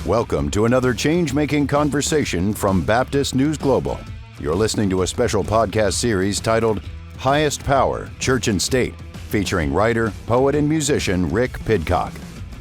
Welcome to another change-making conversation from Baptist News Global. You're listening to a special podcast series titled Highest Power, Church and State, featuring writer, poet, and musician Rick Pidcock.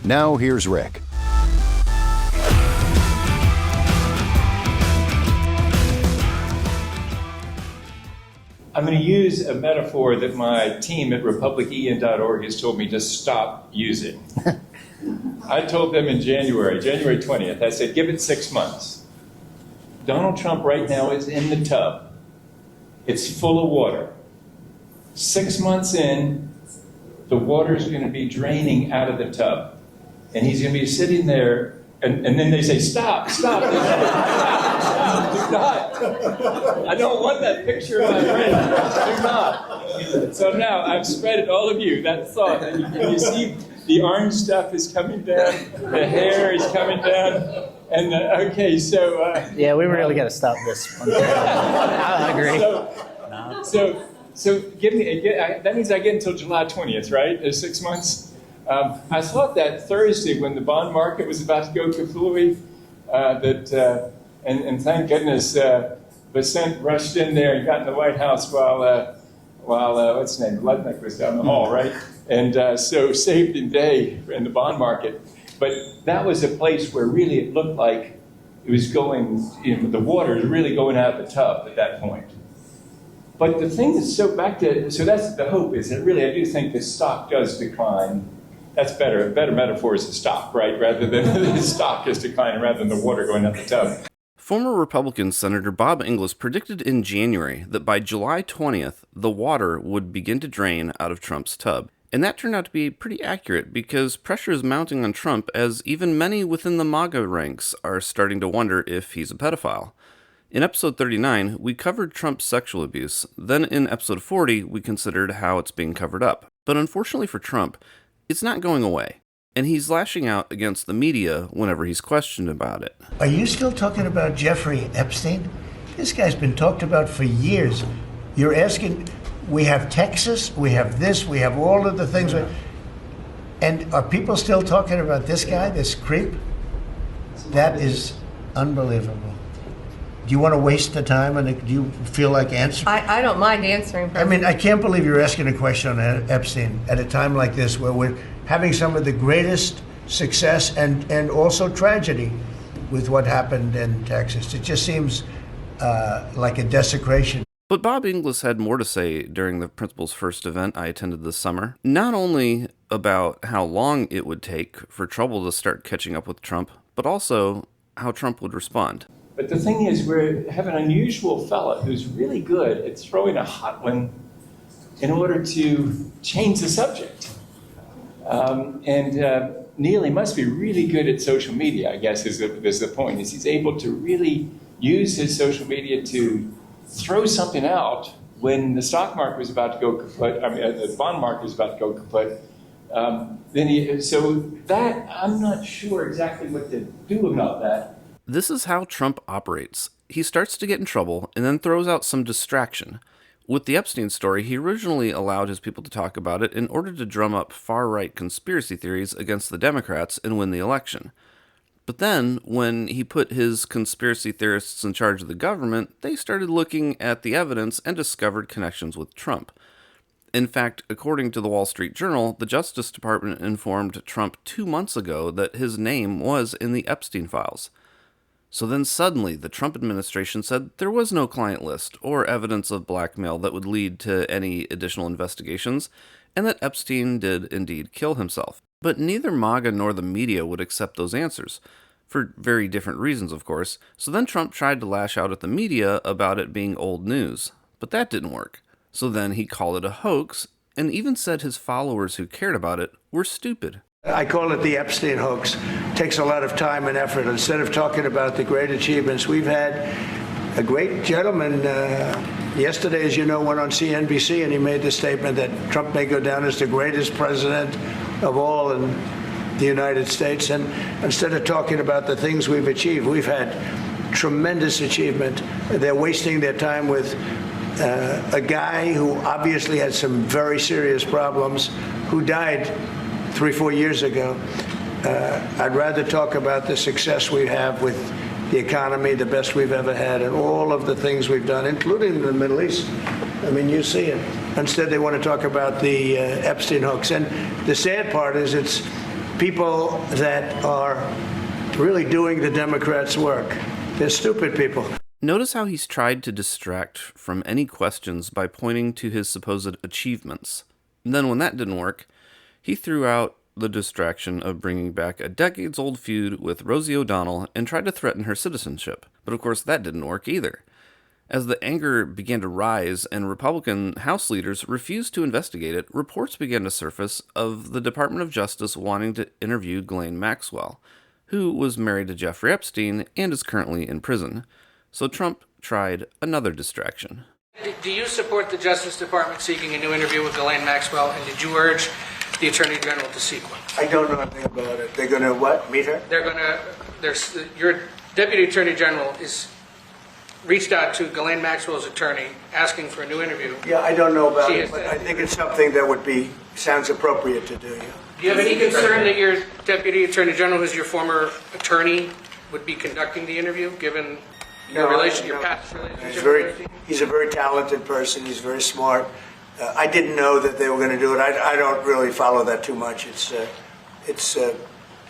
Now here's Rick. I'm going to use a metaphor that my team at republicen.org has told me to stop using. I told them in January 20th, I said, give it 6 months. Donald Trump right now is in the tub. It's full of water. 6 months in, the water's going to be draining out of the tub. And he's going to be sitting there, and then they say, stop. Do not. I don't want that picture of my friend. Do not. So now I've spread it, all of you, that thought. And you see the orange stuff is coming down, the hair is coming down. And okay, so... yeah, we really got to stop this one. I agree. So give me, that means I get until July 20th, right? There's 6 months. I thought that Thursday when the bond market was about to go kablooey, and thank goodness Vicente rushed in there and got in the White House while what's his name, Ludnick was down the hall, right? And so saved the day in the bond market. But that was a place where really it looked like it was going, the water is really going out of the tub at that point. But the thing is, so that's the hope is that really I do think the stock does decline. That's better. A better metaphor is the stock, right? Rather than the stock is declining rather than the water going out the tub. Former Republican Senator Bob Inglis predicted in January that by July 20th, the water would begin to drain out of Trump's tub. And that turned out to be pretty accurate because pressure is mounting on Trump as even many within the MAGA ranks are starting to wonder if he's a pedophile. In episode 39, we covered Trump's sexual abuse. Then in episode 40, we considered how it's being covered up. But unfortunately for Trump, it's not going away. And he's lashing out against the media whenever he's questioned about it. Are you still talking about Jeffrey Epstein? This guy's been talked about for years. You're asking, we have Texas, we have this, we have all of the things. And are people still talking about this guy, this creep? That is unbelievable. Do you want to waste the time and do you feel like answering? I don't mind answering. I mean, I can't believe you're asking a question on Epstein at a time like this where we're having some of the greatest success and also tragedy with what happened in Texas. It just seems like a desecration. But Bob Inglis had more to say during the principal's first event I attended this summer, not only about how long it would take for trouble to start catching up with Trump, but also how Trump would respond. But the thing is, we have an unusual fella who's really good at throwing a hot one in order to change the subject. Neil, he must be really good at social media, I guess, is the point. Is he's able to really use his social media to throw something out when the stock market was about to go kaput, the bond market was about to go kaput. I'm not sure exactly what to do about that. This is how Trump operates. He starts to get in trouble and then throws out some distraction. With the Epstein story, he originally allowed his people to talk about it in order to drum up far-right conspiracy theories against the Democrats and win the election. But then, when he put his conspiracy theorists in charge of the government, they started looking at the evidence and discovered connections with Trump. In fact, according to the Wall Street Journal, the Justice Department informed Trump 2 months ago that his name was in the Epstein files. So then suddenly, the Trump administration said there was no client list or evidence of blackmail that would lead to any additional investigations, and that Epstein did indeed kill himself. But neither MAGA nor the media would accept those answers, for very different reasons, of course, so then Trump tried to lash out at the media about it being old news. But that didn't work. So then he called it a hoax, and even said his followers who cared about it were stupid. I call it the Epstein hoax. It takes a lot of time and effort. Instead of talking about the great achievements, we've had a great gentleman yesterday, as you know, went on CNBC and he made the statement that Trump may go down as the greatest president of all in the United States. And instead of talking about the things we've achieved, we've had tremendous achievement. They're wasting their time with a guy who obviously had some very serious problems, who died 3-4 years ago. I'd rather talk about the success we have with the economy, the best we've ever had, and all of the things we've done, including the Middle East. I mean, you see it. Instead, they want to talk about the Epstein hoax. And the sad part is it's people that are really doing the Democrats' work. They're stupid people. Notice how he's tried to distract from any questions by pointing to his supposed achievements. And then when that didn't work, he threw out the distraction of bringing back a decades-old feud with Rosie O'Donnell and tried to threaten her citizenship. But of course that didn't work either. As the anger began to rise and Republican House leaders refused to investigate it, reports began to surface of the Department of Justice wanting to interview Ghislaine Maxwell, who was married to Jeffrey Epstein and is currently in prison. So Trump tried another distraction. Do you support the Justice Department seeking a new interview with Ghislaine Maxwell, and did you urge the Attorney General to seek one? I don't know anything about it. They're going to what? Meet her? Your Deputy Attorney General is reached out to Ghislaine Maxwell's attorney asking for a new interview. Yeah, I don't know about it, but I think it's something that sounds appropriate to do. Yeah. Do you have any concern that your Deputy Attorney General, who's your former attorney, would be conducting the interview, given your past relationship? He's a very talented person. He's very smart. I didn't know that they were going to do it. I don't really follow that too much. It's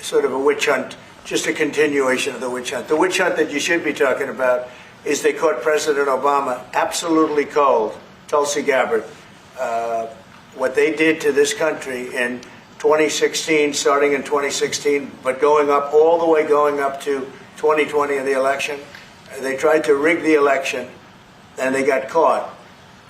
sort of a witch hunt, just a continuation of the witch hunt. The witch hunt that you should be talking about is they caught President Obama absolutely cold, Tulsi Gabbard. What they did to this country in 2016, starting in 2016, but going up to 2020 in the election. They tried to rig the election, and they got caught.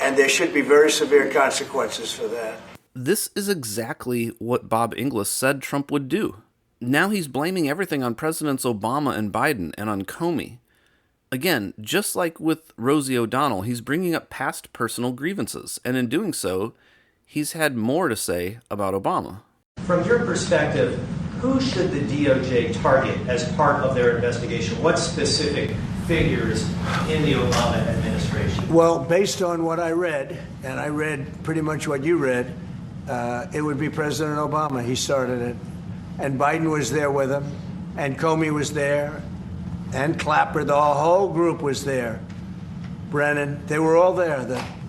And there should be very severe consequences for that. This is exactly what Bob Inglis said Trump would do. Now he's blaming everything on Presidents Obama and Biden and on Comey. Again, just like with Rosie O'Donnell, he's bringing up past personal grievances, and in doing so, he's had more to say about Obama. From your perspective, who should the DOJ target as part of their investigation? What specific figures in the Obama administration? Well, based on what I read, and I read pretty much what you read, it would be President Obama. He started it. And Biden was there with him, and Comey was there, and Clapper. The whole group was there. Brennan, they were all there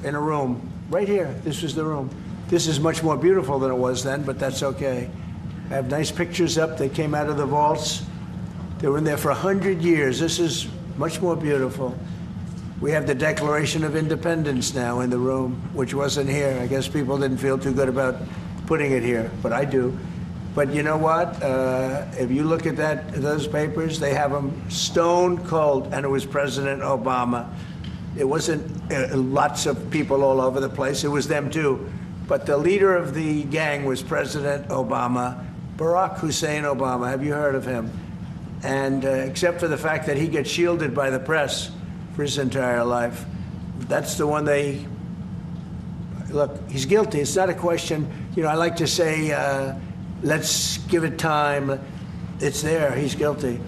in a room. Right here, this was the room. This is much more beautiful than it was then, but that's okay. I have nice pictures up. They came out of the vaults. They were in there for 100 years. This is much more beautiful. We have the Declaration of Independence now in the room, which wasn't here. I guess people didn't feel too good about putting it here, but I do. But you know what? If you look at those papers, they have them stone cold, and it was President Obama. It wasn't lots of people all over the place. It was them too. But the leader of the gang was President Obama, Barack Hussein Obama. Have you heard of him? And except for the fact that he gets shielded by the press for his entire life, that's the one look, he's guilty. It's not a question, I like to say, let's give it time. It's there, he's guilty.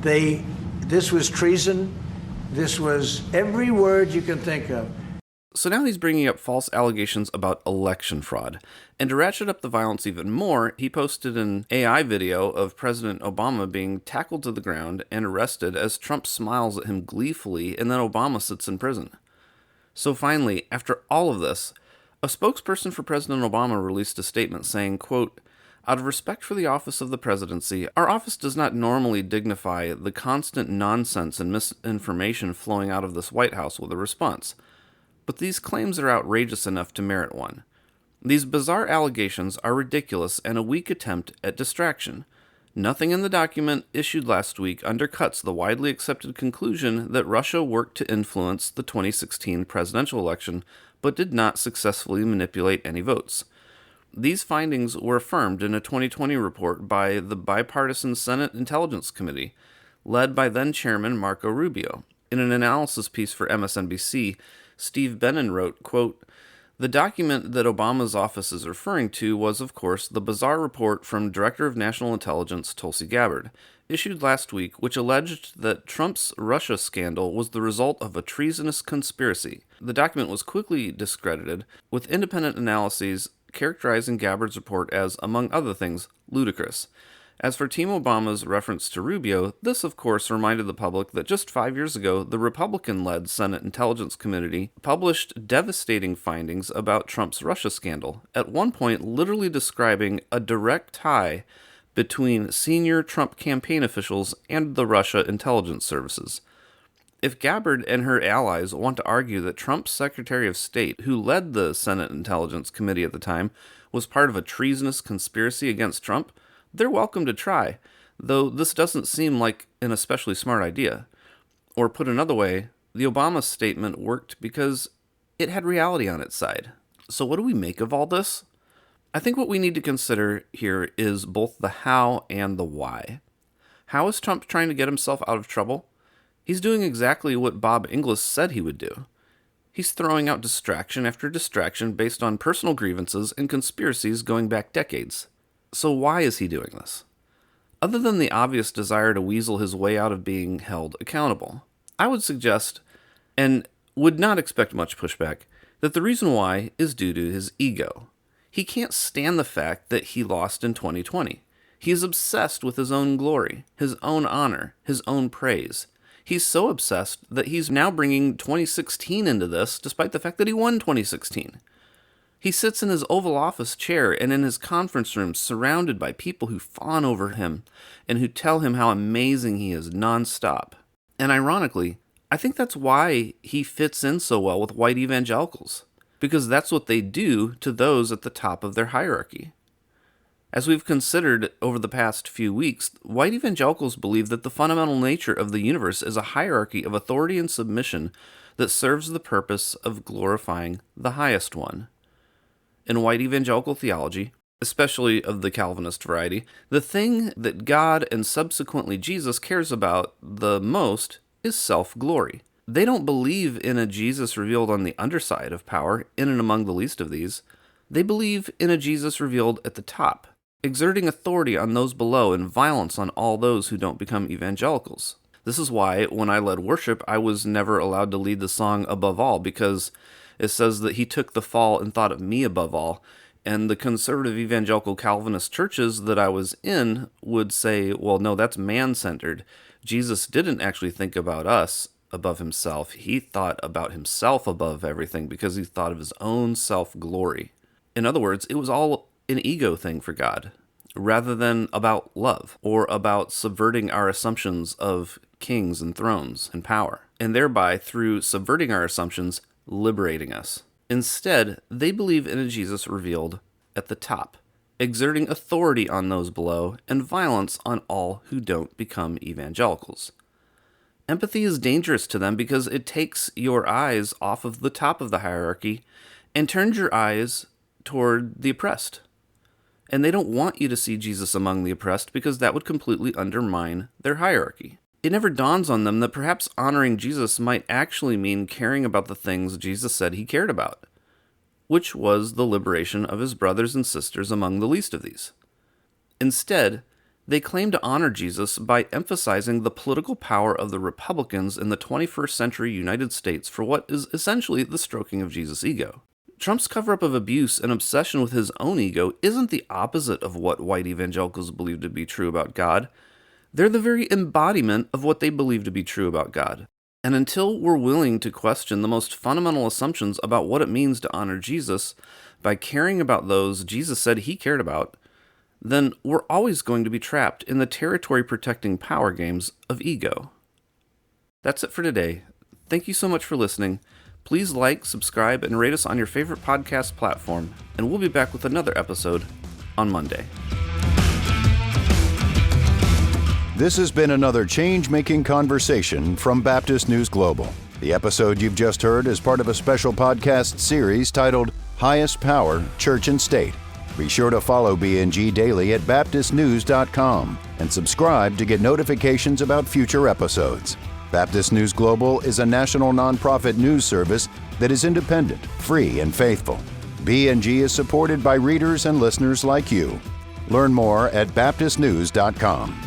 This was treason. This was every word you can think of. So now he's bringing up false allegations about election fraud. And to ratchet up the violence even more, he posted an AI video of President Obama being tackled to the ground and arrested as Trump smiles at him gleefully, and then Obama sits in prison. So finally, after all of this, a spokesperson for President Obama released a statement saying, quote, "Out of respect for the office of the presidency, our office does not normally dignify the constant nonsense and misinformation flowing out of this White House with a response. But these claims are outrageous enough to merit one. These bizarre allegations are ridiculous and a weak attempt at distraction. Nothing in the document issued last week undercuts the widely accepted conclusion that Russia worked to influence the 2016 presidential election, but did not successfully manipulate any votes. These findings were affirmed in a 2020 report by the bipartisan Senate Intelligence Committee, led by then-Chairman Marco Rubio. In an analysis piece for MSNBC, Steve Bannon wrote, quote, "The document that Obama's office is referring to was, of course, the bizarre report from Director of National Intelligence Tulsi Gabbard, issued last week, which alleged that Trump's Russia scandal was the result of a treasonous conspiracy. The document was quickly discredited, with independent analyses characterizing Gabbard's report as, among other things, ludicrous. As for Team Obama's reference to Rubio, this of course reminded the public that just 5 years ago, the Republican-led Senate Intelligence Committee published devastating findings about Trump's Russia scandal, at one point literally describing a direct tie between senior Trump campaign officials and the Russia intelligence services. If Gabbard and her allies want to argue that Trump's Secretary of State, who led the Senate Intelligence Committee at the time, was part of a treasonous conspiracy against Trump, they're welcome to try, though this doesn't seem like an especially smart idea. Or put another way, the Obama statement worked because it had reality on its side. So what do we make of all this? I think what we need to consider here is both the how and the why. How is Trump trying to get himself out of trouble? He's doing exactly what Bob Inglis said he would do. He's throwing out distraction after distraction based on personal grievances and conspiracies going back decades. So why is he doing this? Other than the obvious desire to weasel his way out of being held accountable, I would suggest, and would not expect much pushback, that the reason why is due to his ego. He can't stand the fact that he lost in 2020. He is obsessed with his own glory, his own honor, his own praise. He's so obsessed that he's now bringing 2016 into this, despite the fact that he won 2016. He sits in his Oval Office chair and in his conference room surrounded by people who fawn over him and who tell him how amazing he is nonstop. And ironically, I think that's why he fits in so well with white evangelicals, because that's what they do to those at the top of their hierarchy. As we've considered over the past few weeks, white evangelicals believe that the fundamental nature of the universe is a hierarchy of authority and submission that serves the purpose of glorifying the highest one. In white evangelical theology, especially of the Calvinist variety, the thing that God and subsequently Jesus cares about the most is self-glory. They don't believe in a Jesus revealed on the underside of power, in and among the least of these. They believe in a Jesus revealed at the top, exerting authority on those below and violence on all those who don't become evangelicals. This is why, when I led worship, I was never allowed to lead the song Above All, because it says that he took the fall and thought of me above all, and the conservative evangelical Calvinist churches that I was in would say, well, no, that's man-centered. Jesus didn't actually think about us above himself. He thought about himself above everything because he thought of his own self-glory. In other words, it was all an ego thing for God, rather than about love or about subverting our assumptions of kings and thrones and power, and thereby, through subverting our assumptions, liberating us. Instead, they believe in a Jesus revealed at the top, exerting authority on those below and violence on all who don't become evangelicals. Empathy is dangerous to them because it takes your eyes off of the top of the hierarchy and turns your eyes toward the oppressed. And they don't want you to see Jesus among the oppressed because that would completely undermine their hierarchy. It never dawns on them that perhaps honoring Jesus might actually mean caring about the things Jesus said he cared about, which was the liberation of his brothers and sisters among the least of these. Instead, they claim to honor Jesus by emphasizing the political power of the Republicans in the 21st century United States for what is essentially the stroking of Jesus' ego. Trump's cover-up of abuse and obsession with his own ego isn't the opposite of what white evangelicals believe to be true about God. They're the very embodiment of what they believe to be true about God. And until we're willing to question the most fundamental assumptions about what it means to honor Jesus by caring about those Jesus said he cared about, then we're always going to be trapped in the territory-protecting power games of ego. That's it for today. Thank you so much for listening. Please like, subscribe, and rate us on your favorite podcast platform, and we'll be back with another episode on Monday. This has been another change-making conversation from Baptist News Global. The episode you've just heard is part of a special podcast series titled Highest Power, Church and State. Be sure to follow B&G daily at baptistnews.com and subscribe to get notifications about future episodes. Baptist News Global is a national nonprofit news service that is independent, free, and faithful. B&G is supported by readers and listeners like you. Learn more at baptistnews.com.